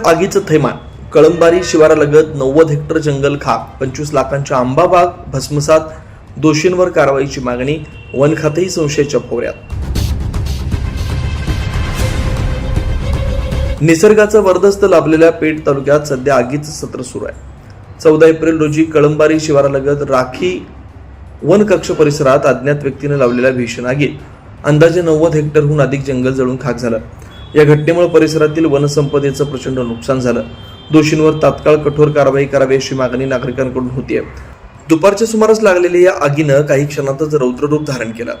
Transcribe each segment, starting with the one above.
आगीचं थैमान. कळंबारी शिवारालगत 90 हेक्टर जंगल खाक, 25 लाखांच्या आंबा बाग भस्मसात. दोषींवर कारवाईची मागणी. वन खातेही संशयाच्या भोवऱ्यात. निसर्गाचं वरदस्त लाभलेल्या पेठ तालुक्यात सध्या आगीचं सत्र सुरू आहे. 14 एप्रिल रोजी कळंबारी शिवारालगत राखी वन कक्ष परिसरात अज्ञात व्यक्तीने लावलेल्या भीषण आगीत अंदाजे 90 हेक्टरहून अधिक जंगल जळून खाक झालं. या घटनेमुळे परिसरातील वनसंपदेचं प्रचंड नुकसान झालं. दोषींवर तात्काळ कठोर कारवाई करावी अशी मागणी नागरिकांकडून होतीये. दुपारच्या सुमारास लागलेल्या या आगीनं काही क्षणातच रौद्ररूप धारण केलं.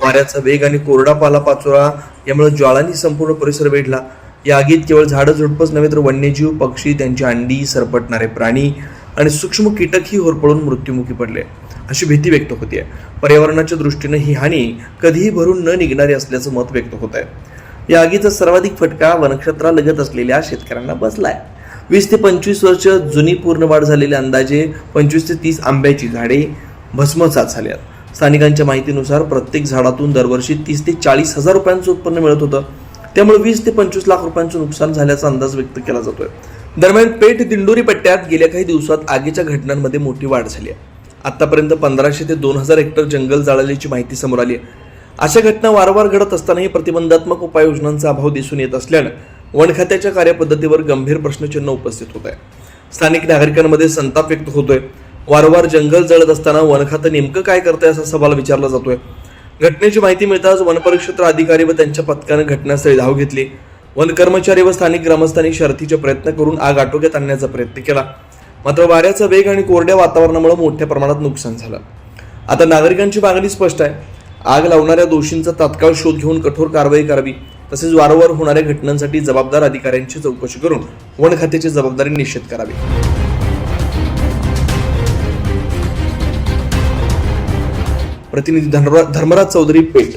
वाऱ्याचा वेग आणि कोरडा पालापाचोळा यामुळे ज्वाळांनी संपूर्ण परिसर वेढला. या आगीत केवळ झाडं झुडपच नव्हे तर वन्यजीव, पक्षी, त्यांची अंडी, सरपटणारे प्राणी आणि सूक्ष्म कीटकही होरपळून मृत्युमुखी पडले अशी भीती व्यक्त होतीये. पर्यावरणाच्या दृष्टीने ही हानी कधीही भरून न निघणारी असल्याचं मत व्यक्त होत आहे. या आगीचा सर्वाधिक फटका वनक्षेत्रालगत असलेल्या शेतकऱ्यांना बसलाय. 20 ते 25 वर्ष जुनी पूर्ण वाढ झालेली अंदाजे 25 ते 30 आंब्याची झाडे भस्मसात झाली आहेत. स्थानिकांच्या माहितीनुसार प्रत्येक झाडातून दरवर्षी 30 ते 40 हजार रुपयांचं उत्पन्न मिळत होतं. त्यामुळे 20 ते 25 लाख रुपयांचं नुकसान झाल्याचा अंदाज व्यक्त केला जातोय. दरम्यान पेठ दिंडोरी पट्ट्यात गेल्या काही दिवसात आगीच्या घटनांमध्ये मोठी वाढ झाली आहे. आतापर्यंत 1500 ते 2000 हेक्टर जंगल जाळल्याची माहिती समोर आली आहे. अशा घटना वारंवार घडत असतानाही प्रतिबंधात्मक उपाययोजनांचा अभाव दिसून येत असल्यानं वन खात्याच्या कार्यपद्धतीवर गंभीर प्रश्नचिन्ह उपस्थित होत आहे. स्थानिक नागरिकांमध्ये संताप व्यक्त होतोय. वारंवार जंगल जळत असताना वन खातं नेमकं काय करतंय असा सवाल विचारला जातोय. घटनेची माहिती मिळताच वनपरिक्षेत्र अधिकारी व त्यांच्या पथकाने घटनास्थळी धाव घेतली. वन कर्मचारी व स्थानिक ग्रामस्थांनी शर्थीचे प्रयत्न करून आग आटोक्यात आणण्याचा प्रयत्न केला. मात्र वाऱ्याचा वेग आणि कोरड्या वातावरणामुळे मोठ्या प्रमाणात नुकसान झालं. आता नागरिकांची मागणी स्पष्ट आहे. आग लावणाऱ्या दोषींचा तात्काळ शोध घेऊन कठोर कारवाई करावी. तसेच वारंवार होणाऱ्या घटनांसाठी जबाबदार अधिकाऱ्यांची चौकशी करून वन खात्याची जबाबदारी निश्चित करावी. प्रतिनिधी धर्मराज चौधरी, पेठ.